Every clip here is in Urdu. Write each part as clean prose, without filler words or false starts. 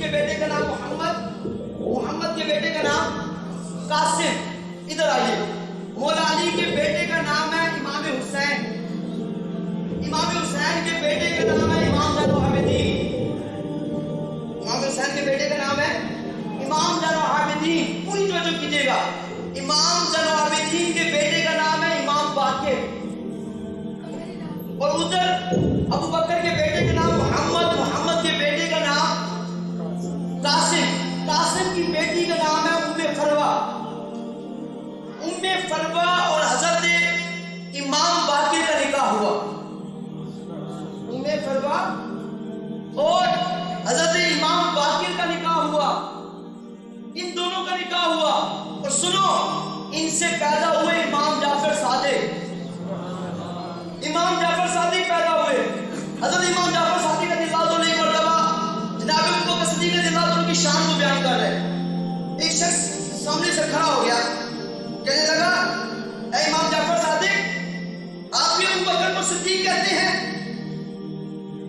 کے بیٹے کا نام محمد، محمد کے بیٹے کا نام قاسم. ادھر آئیے. مولا علی کے بیٹے کا نام ہے امام حسین. امام حسین کے بیٹے کا نام ہے امام زین العابدین. امام حسین کے بیٹے کا نام ہے امام زین العابدین. پوری توجہ کیجیے گا. امام زین العابدین کے بیٹے کا نام ہے امام باقر. اور ادھر ابو بکر کے بیٹے کا نام محمد، محمد کے بیٹے کا نام قاسم. قاسم کی بیٹی کا نام ہے ام فروہ. ام فروہ اور حضرت امام باقر کا نکاح ہوا. ام فروہ اور حضرت امام باقر کا نکاح ہوا. ان دونوں کا نکاح ہوا. اور سنو، ان سے پیدا ہوئے امام جعفر صادق. امام جعفر صادق پیدا ہوئے. حضرت امام جعفر صادق رضی اللہ عنہ ایک مرتبہ جناب ابو بکر صدیق رضی اللہ عنہ کی شان کو بیان کر رہے. ایک شخص سامنے سے کھڑا ہو گیا، کہنے لگا اے امام جعفر صادق، آپ بھی ابو بکر کو صدیق کہتے ہیں؟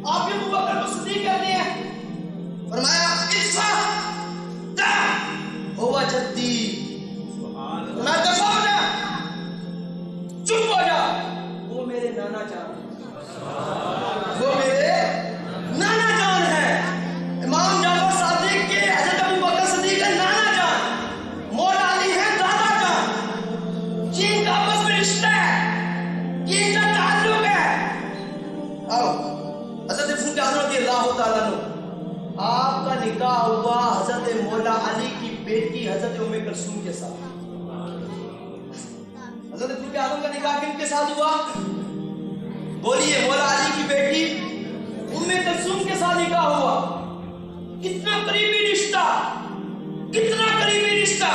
آپ بھی ابو بکر کو صدیق کہتے ہیں؟ فرمایا اصفح دع ہوا جدی. فرمایا دفع ہو جا، چپ ہو جا، وہ میرے نانا جان ہیں. وہ میرے نانا جان ہیں. امام جعفر صادق کے حضرت ابو بکر صدیق کا نانا جان، مولا علی ہے دادا جان. یہ ان کا آپس میں رشتہ ہے، یہ ان کا تعلق ہے. آؤ حضرت فاروق اعظم رضی اللہ تعالیٰ عنہ، آپ کا نکاح ہوا حضرت مولا علی کی بیٹی حضرت ام کلثوم کے ساتھ. حضرت فاروق اعظم کا نکاح کن کے ساتھ ہوا؟ بولیے. مولا علی کی بیٹی ام کلثوم کے ساتھ نکاح ہوا. کتنا قریبی رشتہ، کتنا قریبی رشتہ.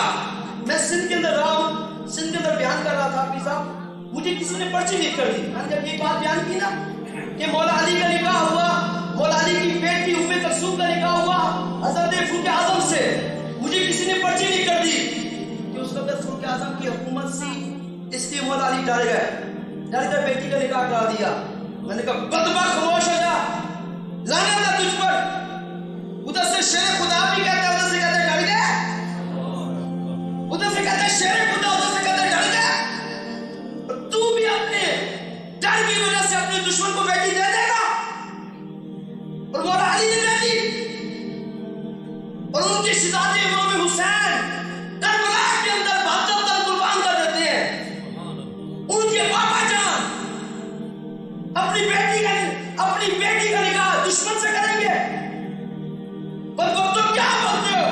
میں سندھ کے اندر رہا ہوں، سندھ کے اندر بیان کر رہا تھا. حافظ صاحب، مجھے کسی نے پرچی لکھ کر دی. میں نے جب یہ بات بیان کی نا کہ مولا علی کا نکاح ہوا، مولا علی کی بیٹی ام کلثوم کا نکاح ہوا حضرت فاروق اعظم سے، مجھے کسی نے پرچی لکھ کر دی کہ اس وقت فاروق اعظم کی حکومت سی، اس لیے مولا علی ڈر گئے، ڈر کر بیٹی کا نکاح کرا دیا. میں نے کہا بدبخت خاموش ہو جا، لعنت ہے تجھ پر. ادھر سے شیر خدا بھی کہتے ہیں، ادھر سے کہتے ہیں ڈر گئے. ادھر سے کہتے ہیں شیر خدا، ادھر سے کہتے ہیں ڈر گئے. اور تو بھی اپنے ڈر کی وجہ سے اپنے دشمن کو بیٹی دے دے گا. اور مولا علی نے دے دی. اور ان کے شہزادے امام حسین کربلا کے اندر 72 تن قربان کر دیتے ہیں. ان کے پاپا جان اپنی بیٹی کا نکاح دشمن سے کریں گے. پر وہ تم کیا بولتے ہو؟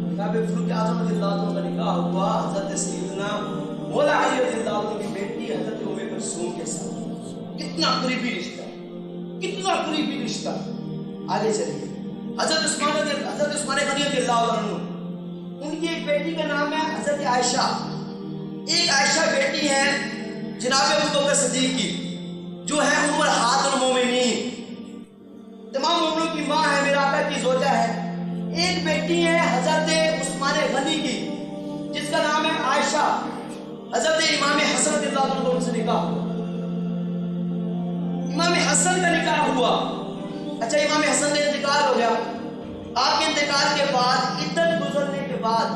جناب فاروق اعظم رضی اللہ عنہ کا نکاح ہوا حضرت سیدنا مولا علی رضی اللہ عنہ کی بیٹی حضرت ام کلثوم کے ساتھ. کتنا قریبی رشتہ، کتنا قریبی رشتہ. آگے چلیے. حضرت عثمان غنی رضی اللہ عنہ، ان کی ایک بیٹی کا نام ہے حضرت عائشہ. ایک عائشہ بیٹی ہے جناب ابو بکر صدیق کی، جو ہے امہات المومنین، تمام مومنوں کی ماں ہے، میرا آقا کی زوجہ ہے. ایک بیٹی ہے حضرت عثمان غنی کی، جس کا نام ہے عائشہ. حضرت امام حسن رضی اللہ عنہ سے نکاح ہوا. امام حسن کا نکاح ہوا. اچھا، امام حسن نے انتقال ہو گیا. آپ کے انتقال کے بعد، عدت گزرنے کے بعد،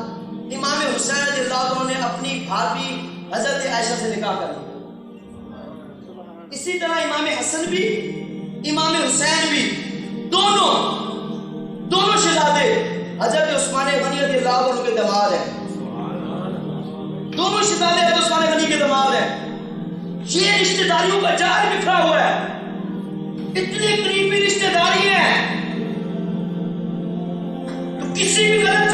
امام حسین رضی اللہ عنہ نے اپنی بھابھی حضرت عائشہ سے نکاح کر لیا. اسی طرح امام حسن بھی امام حسین بھی دونوں شہزادے حضرت عثمان غنی رضی اللہ عنہ کے داماد ہیں. دونوں شہزادے حضرت عثمان غنی کے داماد ہیں. یہ رشتہ داریوں کا جال بکھرا ہوا ہے. اتنی قریبی رشتہ داری ہے تو کسی بھی غلط